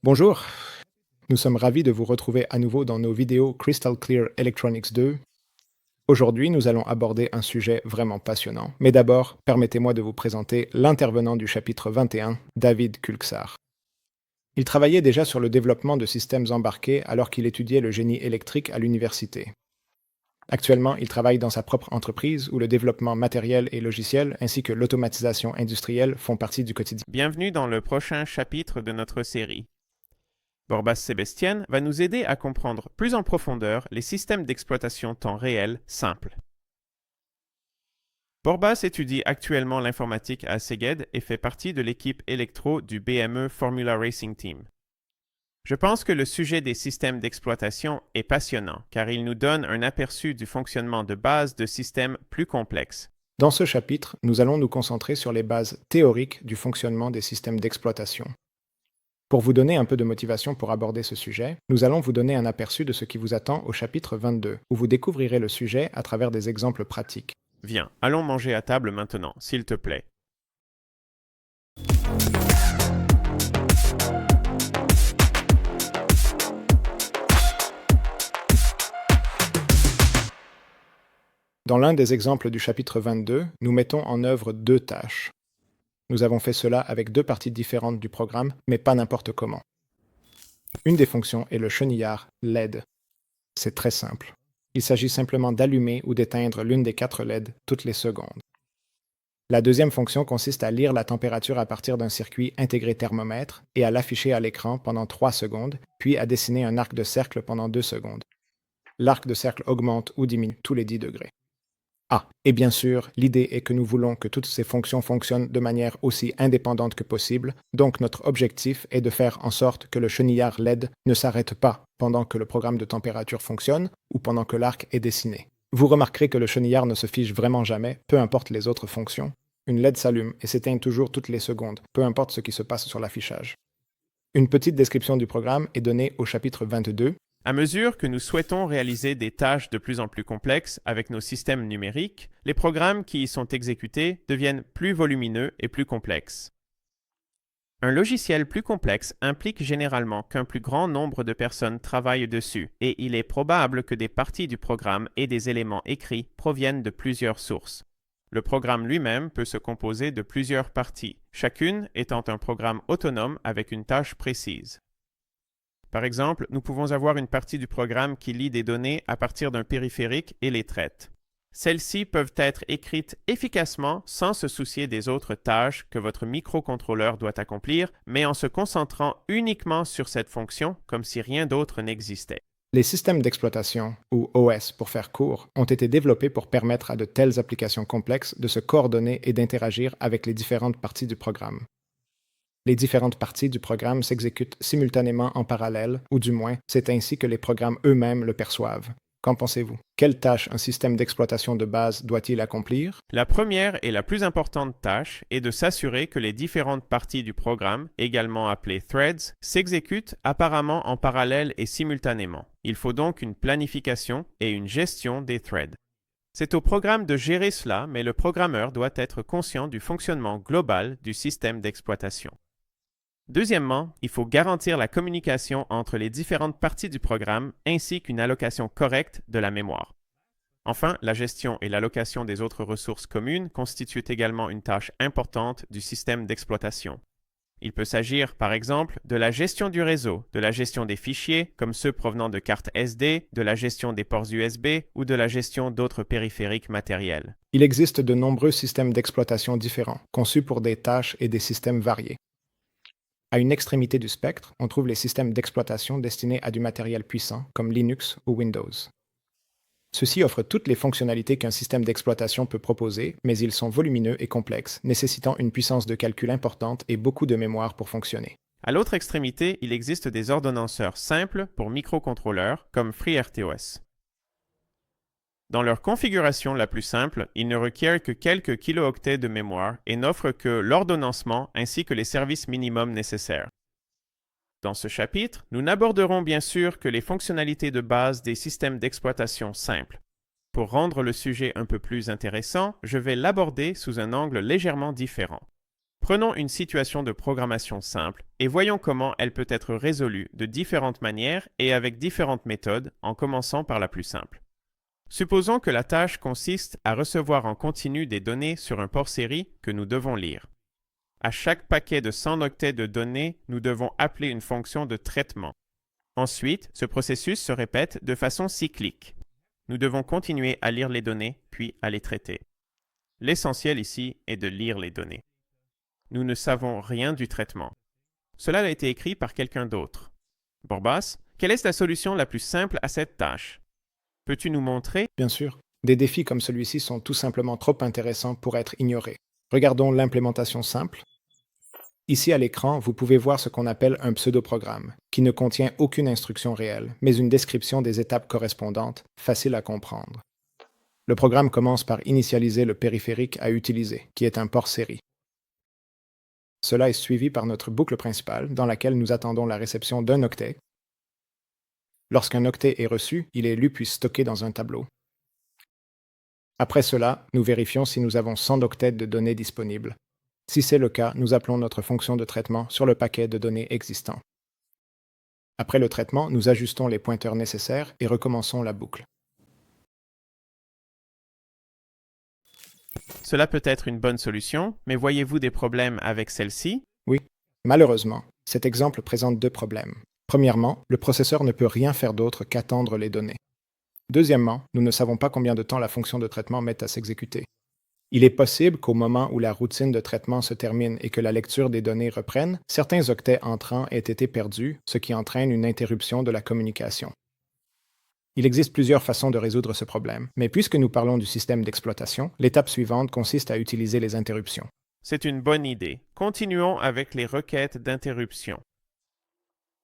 Bonjour, nous sommes ravis de vous retrouver à nouveau dans nos vidéos Crystal Clear Electronics 2. Aujourd'hui, nous allons aborder un sujet vraiment passionnant. Mais d'abord, permettez-moi de vous présenter l'intervenant du chapitre 21, David Kulksar. Il travaillait déjà sur le développement de systèmes embarqués alors qu'il étudiait le génie électrique à l'université. Actuellement, il travaille dans sa propre entreprise où le développement matériel et logiciel ainsi que l'automatisation industrielle font partie du quotidien. Bienvenue dans le prochain chapitre de notre série. Borbas Sébastien va nous aider à comprendre plus en profondeur les systèmes d'exploitation temps réel simples. Borbas étudie actuellement l'informatique à Szeged et fait partie de l'équipe électro du BME Formula Racing Team. Je pense que le sujet des systèmes d'exploitation est passionnant car il nous donne un aperçu du fonctionnement de base de systèmes plus complexes. Dans ce chapitre, nous allons nous concentrer sur les bases théoriques du fonctionnement des systèmes d'exploitation. Pour vous donner un peu de motivation pour aborder ce sujet, nous allons vous donner un aperçu de ce qui vous attend au chapitre 22, où vous découvrirez le sujet à travers des exemples pratiques. Viens, allons manger à table maintenant, s'il te plaît. Dans l'un des exemples du chapitre 22, nous mettons en œuvre deux tâches. Nous avons fait cela avec deux parties différentes du programme, mais pas n'importe comment. Une des fonctions est le chenillard LED. C'est très simple. Il s'agit simplement d'allumer ou d'éteindre l'une des 4 LED toutes les secondes. La deuxième fonction consiste à lire la température à partir d'un circuit intégré thermomètre et à l'afficher à l'écran pendant 3 secondes, puis à dessiner un arc de cercle pendant 2 secondes. L'arc de cercle augmente ou diminue tous les 10 degrés. Et bien sûr, l'idée est que nous voulons que toutes ces fonctions fonctionnent de manière aussi indépendante que possible, donc notre objectif est de faire en sorte que le chenillard LED ne s'arrête pas pendant que le programme de température fonctionne ou pendant que l'arc est dessiné. Vous remarquerez que le chenillard ne se fige vraiment jamais, peu importe les autres fonctions. Une LED s'allume et s'éteint toujours toutes les secondes, peu importe ce qui se passe sur l'affichage. Une petite description du programme est donnée au chapitre 22. À mesure que nous souhaitons réaliser des tâches de plus en plus complexes avec nos systèmes numériques, les programmes qui y sont exécutés deviennent plus volumineux et plus complexes. Un logiciel plus complexe implique généralement qu'un plus grand nombre de personnes travaillent dessus, et il est probable que des parties du programme et des éléments écrits proviennent de plusieurs sources. Le programme lui-même peut se composer de plusieurs parties, chacune étant un programme autonome avec une tâche précise. Par exemple, nous pouvons avoir une partie du programme qui lit des données à partir d'un périphérique et les traite. Celles-ci peuvent être écrites efficacement sans se soucier des autres tâches que votre microcontrôleur doit accomplir, mais en se concentrant uniquement sur cette fonction comme si rien d'autre n'existait. Les systèmes d'exploitation, ou OS pour faire court, ont été développés pour permettre à de telles applications complexes de se coordonner et d'interagir avec les différentes parties du programme. Les différentes parties du programme s'exécutent simultanément en parallèle, ou du moins, c'est ainsi que les programmes eux-mêmes le perçoivent. Qu'en pensez-vous? Quelle tâche un système d'exploitation de base doit-il accomplir? La première et la plus importante tâche est de s'assurer que les différentes parties du programme, également appelées threads, s'exécutent apparemment en parallèle et simultanément. Il faut donc une planification et une gestion des threads. C'est au programme de gérer cela, mais le programmeur doit être conscient du fonctionnement global du système d'exploitation. Deuxièmement, il faut garantir la communication entre les différentes parties du programme ainsi qu'une allocation correcte de la mémoire. Enfin, la gestion et l'allocation des autres ressources communes constituent également une tâche importante du système d'exploitation. Il peut s'agir, par exemple, de la gestion du réseau, de la gestion des fichiers, comme ceux provenant de cartes SD, de la gestion des ports USB ou de la gestion d'autres périphériques matériels. Il existe de nombreux systèmes d'exploitation différents, conçus pour des tâches et des systèmes variés. À une extrémité du spectre, on trouve les systèmes d'exploitation destinés à du matériel puissant, comme Linux ou Windows. Ceux-ci offrent toutes les fonctionnalités qu'un système d'exploitation peut proposer, mais ils sont volumineux et complexes, nécessitant une puissance de calcul importante et beaucoup de mémoire pour fonctionner. À l'autre extrémité, il existe des ordonnanceurs simples pour microcontrôleurs, comme FreeRTOS. Dans leur configuration la plus simple, ils ne requièrent que quelques kilooctets de mémoire et n'offrent que l'ordonnancement ainsi que les services minimums nécessaires. Dans ce chapitre, nous n'aborderons bien sûr que les fonctionnalités de base des systèmes d'exploitation simples. Pour rendre le sujet un peu plus intéressant, je vais l'aborder sous un angle légèrement différent. Prenons une situation de programmation simple et voyons comment elle peut être résolue de différentes manières et avec différentes méthodes, en commençant par la plus simple. Supposons que la tâche consiste à recevoir en continu des données sur un port série que nous devons lire. À chaque paquet de 100 octets de données, nous devons appeler une fonction de traitement. Ensuite, ce processus se répète de façon cyclique. Nous devons continuer à lire les données, puis à les traiter. L'essentiel ici est de lire les données. Nous ne savons rien du traitement. Cela a été écrit par quelqu'un d'autre. Borbas, quelle est la solution la plus simple à cette tâche? Peux-tu nous montrer? Bien sûr, des défis comme celui-ci sont tout simplement trop intéressants pour être ignorés. Regardons l'implémentation simple. Ici à l'écran, vous pouvez voir ce qu'on appelle un pseudo-programme, qui ne contient aucune instruction réelle, mais une description des étapes correspondantes, facile à comprendre. Le programme commence par initialiser le périphérique à utiliser, qui est un port série. Cela est suivi par notre boucle principale, dans laquelle nous attendons la réception d'un octet. Lorsqu'un octet est reçu, il est lu puis stocké dans un tableau. Après cela, nous vérifions si nous avons 100 octets de données disponibles. Si c'est le cas, nous appelons notre fonction de traitement sur le paquet de données existant. Après le traitement, nous ajustons les pointeurs nécessaires et recommençons la boucle. Cela peut être une bonne solution, mais voyez-vous des problèmes avec celle-ci? Oui, malheureusement, cet exemple présente deux problèmes. Premièrement, le processeur ne peut rien faire d'autre qu'attendre les données. Deuxièmement, nous ne savons pas combien de temps la fonction de traitement met à s'exécuter. Il est possible qu'au moment où la routine de traitement se termine et que la lecture des données reprenne, certains octets entrants aient été perdus, ce qui entraîne une interruption de la communication. Il existe plusieurs façons de résoudre ce problème, mais puisque nous parlons du système d'exploitation, l'étape suivante consiste à utiliser les interruptions. C'est une bonne idée. Continuons avec les requêtes d'interruption.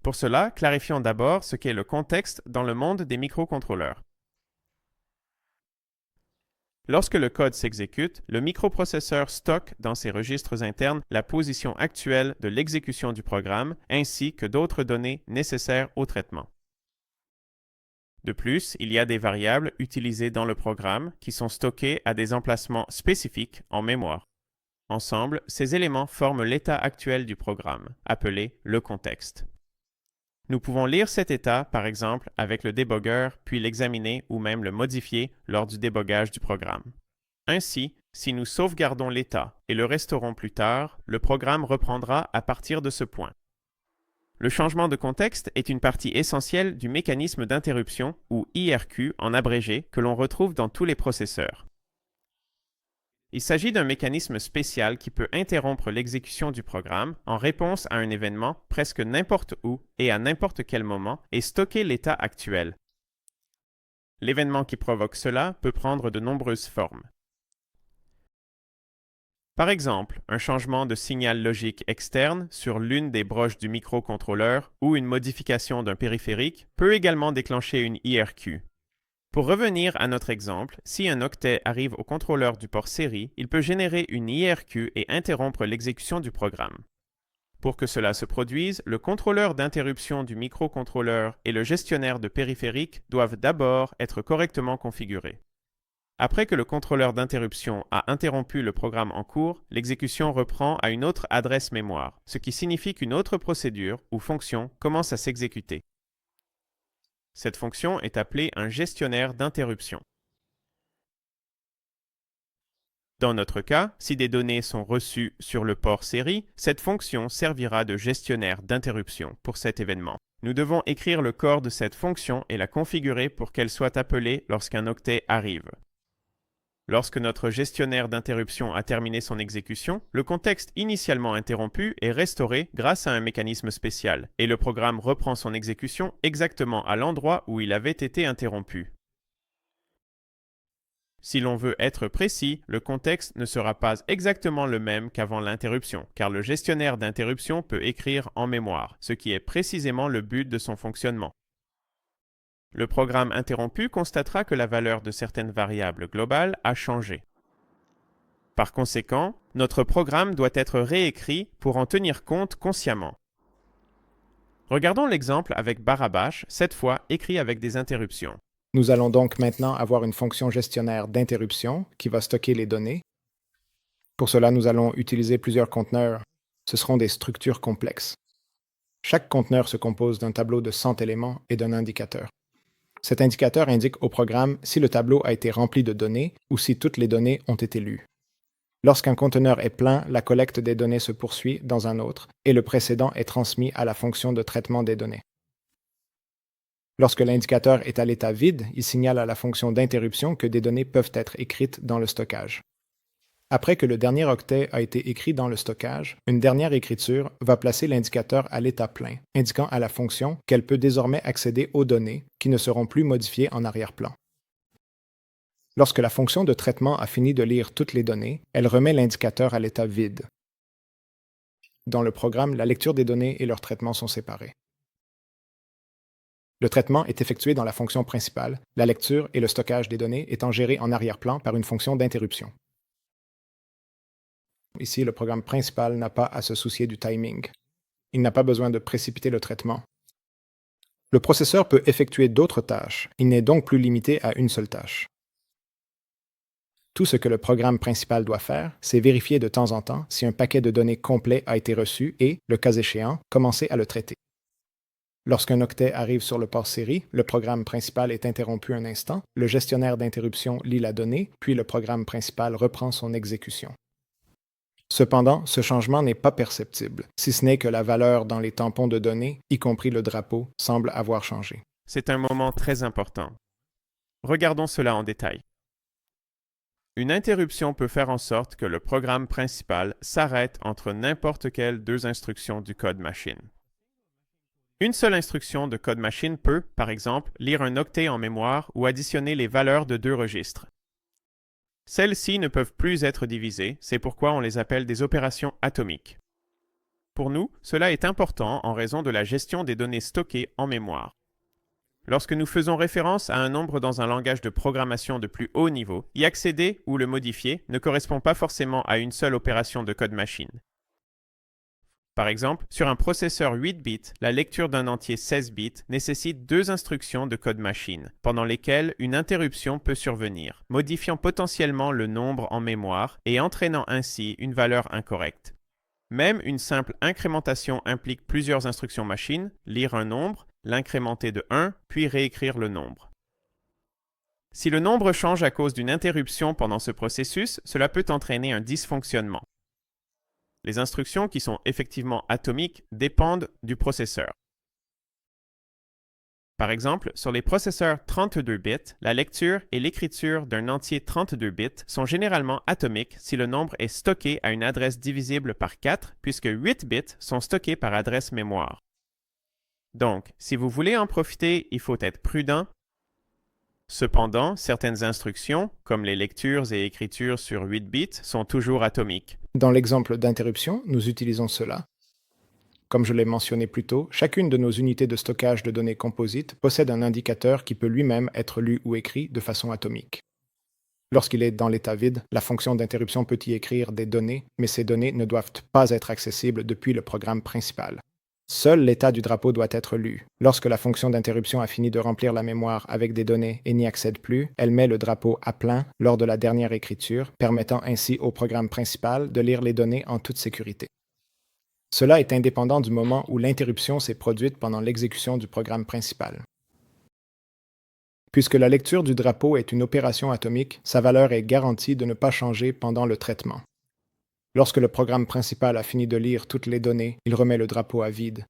Pour cela, clarifions d'abord ce qu'est le contexte dans le monde des microcontrôleurs. Lorsque le code s'exécute, le microprocesseur stocke dans ses registres internes la position actuelle de l'exécution du programme ainsi que d'autres données nécessaires au traitement. De plus, il y a des variables utilisées dans le programme qui sont stockées à des emplacements spécifiques en mémoire. Ensemble, ces éléments forment l'état actuel du programme, appelé le contexte. Nous pouvons lire cet état, par exemple, avec le débogueur, puis l'examiner ou même le modifier lors du débogage du programme. Ainsi, si nous sauvegardons l'état et le restaurons plus tard, le programme reprendra à partir de ce point. Le changement de contexte est une partie essentielle du mécanisme d'interruption, ou IRQ en abrégé, que l'on retrouve dans tous les processeurs. Il s'agit d'un mécanisme spécial qui peut interrompre l'exécution du programme en réponse à un événement presque n'importe où et à n'importe quel moment et stocker l'état actuel. L'événement qui provoque cela peut prendre de nombreuses formes. Par exemple, un changement de signal logique externe sur l'une des broches du microcontrôleur ou une modification d'un périphérique peut également déclencher une IRQ. Pour revenir à notre exemple, si un octet arrive au contrôleur du port série, il peut générer une IRQ et interrompre l'exécution du programme. Pour que cela se produise, le contrôleur d'interruption du microcontrôleur et le gestionnaire de périphérique doivent d'abord être correctement configurés. Après que le contrôleur d'interruption a interrompu le programme en cours, l'exécution reprend à une autre adresse mémoire, ce qui signifie qu'une autre procédure ou fonction commence à s'exécuter. Cette fonction est appelée un gestionnaire d'interruption. Dans notre cas, si des données sont reçues sur le port série, cette fonction servira de gestionnaire d'interruption pour cet événement. Nous devons écrire le corps de cette fonction et la configurer pour qu'elle soit appelée lorsqu'un octet arrive. Lorsque notre gestionnaire d'interruption a terminé son exécution, le contexte initialement interrompu est restauré grâce à un mécanisme spécial, et le programme reprend son exécution exactement à l'endroit où il avait été interrompu. Si l'on veut être précis, le contexte ne sera pas exactement le même qu'avant l'interruption, car le gestionnaire d'interruption peut écrire en mémoire, ce qui est précisément le but de son fonctionnement. Le programme interrompu constatera que la valeur de certaines variables globales a changé. Par conséquent, notre programme doit être réécrit pour en tenir compte consciemment. Regardons l'exemple avec Barabash, cette fois écrit avec des interruptions. Nous allons donc maintenant avoir une fonction gestionnaire d'interruption qui va stocker les données. Pour cela, nous allons utiliser plusieurs conteneurs. Ce seront des structures complexes. Chaque conteneur se compose d'un tableau de 100 éléments et d'un indicateur. Cet indicateur indique au programme si le tableau a été rempli de données ou si toutes les données ont été lues. Lorsqu'un conteneur est plein, la collecte des données se poursuit dans un autre et le précédent est transmis à la fonction de traitement des données. Lorsque l'indicateur est à l'état vide, il signale à la fonction d'interruption que des données peuvent être écrites dans le stockage. Après que le dernier octet a été écrit dans le stockage, une dernière écriture va placer l'indicateur à l'état plein, indiquant à la fonction qu'elle peut désormais accéder aux données qui ne seront plus modifiées en arrière-plan. Lorsque la fonction de traitement a fini de lire toutes les données, elle remet l'indicateur à l'état vide. Dans le programme, la lecture des données et leur traitement sont séparés. Le traitement est effectué dans la fonction principale, la lecture et le stockage des données étant gérés en arrière-plan par une fonction d'interruption. Ici, le programme principal n'a pas à se soucier du timing. Il n'a pas besoin de précipiter le traitement. Le processeur peut effectuer d'autres tâches. Il n'est donc plus limité à une seule tâche. Tout ce que le programme principal doit faire, c'est vérifier de temps en temps si un paquet de données complet a été reçu et, le cas échéant, commencer à le traiter. Lorsqu'un octet arrive sur le port série, le programme principal est interrompu un instant, le gestionnaire d'interruption lit la donnée, puis le programme principal reprend son exécution. Cependant, ce changement n'est pas perceptible, si ce n'est que la valeur dans les tampons de données, y compris le drapeau, semble avoir changé. C'est un moment très important. Regardons cela en détail. Une interruption peut faire en sorte que le programme principal s'arrête entre n'importe quelles deux instructions du code machine. Une seule instruction de code machine peut, par exemple, lire un octet en mémoire ou additionner les valeurs de deux registres. Celles-ci ne peuvent plus être divisées, c'est pourquoi on les appelle des opérations atomiques. Pour nous, cela est important en raison de la gestion des données stockées en mémoire. Lorsque nous faisons référence à un nombre dans un langage de programmation de plus haut niveau, y accéder ou le modifier ne correspond pas forcément à une seule opération de code machine. Par exemple, sur un processeur 8 bits, la lecture d'un entier 16 bits nécessite deux instructions de code machine, pendant lesquelles une interruption peut survenir, modifiant potentiellement le nombre en mémoire et entraînant ainsi une valeur incorrecte. Même une simple incrémentation implique plusieurs instructions machine, lire un nombre, l'incrémenter de 1, puis réécrire le nombre. Si le nombre change à cause d'une interruption pendant ce processus, cela peut entraîner un dysfonctionnement. Les instructions qui sont effectivement atomiques dépendent du processeur. Par exemple, sur les processeurs 32 bits, la lecture et l'écriture d'un entier 32 bits sont généralement atomiques si le nombre est stocké à une adresse divisible par 4, puisque 8 bits sont stockés par adresse mémoire. Donc, si vous voulez en profiter, il faut être prudent. Cependant, certaines instructions, comme les lectures et écritures sur 8 bits, sont toujours atomiques. Dans l'exemple d'interruption, nous utilisons cela. Comme je l'ai mentionné plus tôt, chacune de nos unités de stockage de données composites possède un indicateur qui peut lui-même être lu ou écrit de façon atomique. Lorsqu'il est dans l'état vide, la fonction d'interruption peut y écrire des données, mais ces données ne doivent pas être accessibles depuis le programme principal. Seul l'état du drapeau doit être lu. Lorsque la fonction d'interruption a fini de remplir la mémoire avec des données et n'y accède plus, elle met le drapeau à plein lors de la dernière écriture, permettant ainsi au programme principal de lire les données en toute sécurité. Cela est indépendant du moment où l'interruption s'est produite pendant l'exécution du programme principal. Puisque la lecture du drapeau est une opération atomique, sa valeur est garantie de ne pas changer pendant le traitement. Lorsque le programme principal a fini de lire toutes les données, il remet le drapeau à vide.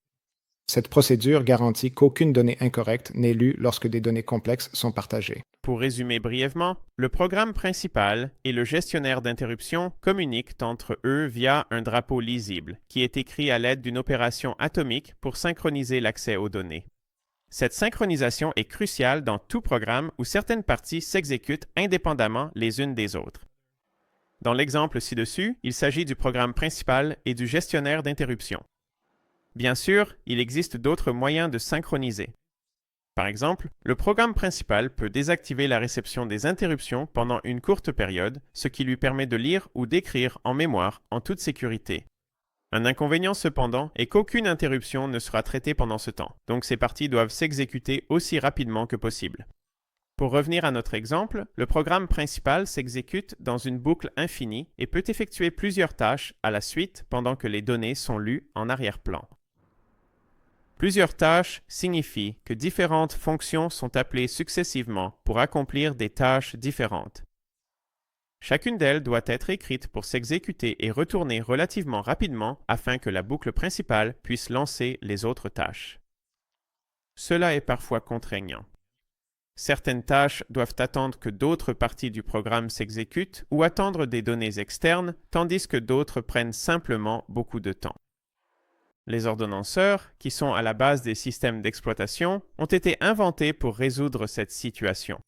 Cette procédure garantit qu'aucune donnée incorrecte n'est lue lorsque des données complexes sont partagées. Pour résumer brièvement, le programme principal et le gestionnaire d'interruption communiquent entre eux via un drapeau lisible, qui est écrit à l'aide d'une opération atomique pour synchroniser l'accès aux données. Cette synchronisation est cruciale dans tout programme où certaines parties s'exécutent indépendamment les unes des autres. Dans l'exemple ci-dessus, il s'agit du programme principal et du gestionnaire d'interruption. Bien sûr, il existe d'autres moyens de synchroniser. Par exemple, le programme principal peut désactiver la réception des interruptions pendant une courte période, ce qui lui permet de lire ou d'écrire en mémoire en toute sécurité. Un inconvénient cependant est qu'aucune interruption ne sera traitée pendant ce temps, donc ces parties doivent s'exécuter aussi rapidement que possible. Pour revenir à notre exemple, le programme principal s'exécute dans une boucle infinie et peut effectuer plusieurs tâches à la suite pendant que les données sont lues en arrière-plan. Plusieurs tâches signifient que différentes fonctions sont appelées successivement pour accomplir des tâches différentes. Chacune d'elles doit être écrite pour s'exécuter et retourner relativement rapidement afin que la boucle principale puisse lancer les autres tâches. Cela est parfois contraignant. Certaines tâches doivent attendre que d'autres parties du programme s'exécutent ou attendre des données externes, tandis que d'autres prennent simplement beaucoup de temps. Les ordonnanceurs, qui sont à la base des systèmes d'exploitation, ont été inventés pour résoudre cette situation.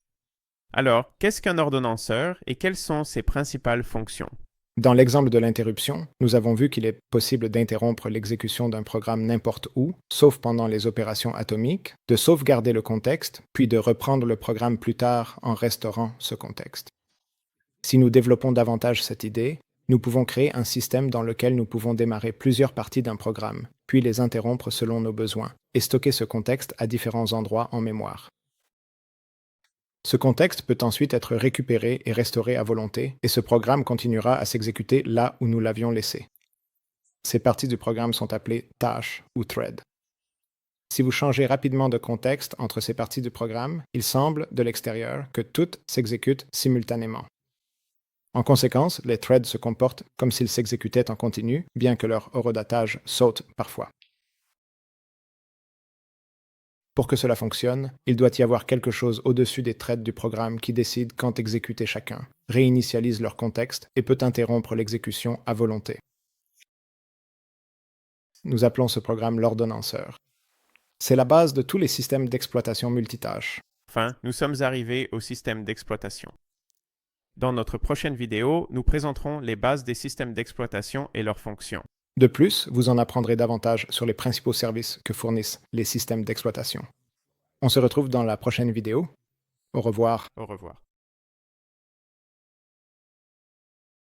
Alors, qu'est-ce qu'un ordonnanceur et quelles sont ses principales fonctions? Dans l'exemple de l'interruption, nous avons vu qu'il est possible d'interrompre l'exécution d'un programme n'importe où, sauf pendant les opérations atomiques, de sauvegarder le contexte, puis de reprendre le programme plus tard en restaurant ce contexte. Si nous développons davantage cette idée, nous pouvons créer un système dans lequel nous pouvons démarrer plusieurs parties d'un programme, puis les interrompre selon nos besoins, et stocker ce contexte à différents endroits en mémoire. Ce contexte peut ensuite être récupéré et restauré à volonté, et ce programme continuera à s'exécuter là où nous l'avions laissé. Ces parties du programme sont appelées tâches ou threads. Si vous changez rapidement de contexte entre ces parties du programme, il semble, de l'extérieur, que toutes s'exécutent simultanément. En conséquence, les threads se comportent comme s'ils s'exécutaient en continu, bien que leur horodatage saute parfois. Pour que cela fonctionne, il doit y avoir quelque chose au-dessus des threads du programme qui décide quand exécuter chacun, réinitialise leur contexte et peut interrompre l'exécution à volonté. Nous appelons ce programme l'ordonnanceur. C'est la base de tous les systèmes d'exploitation multitâches. Enfin, nous sommes arrivés au système d'exploitation. Dans notre prochaine vidéo, nous présenterons les bases des systèmes d'exploitation et leurs fonctions. De plus, vous en apprendrez davantage sur les principaux services que fournissent les systèmes d'exploitation. On se retrouve dans la prochaine vidéo. Au revoir. Au revoir.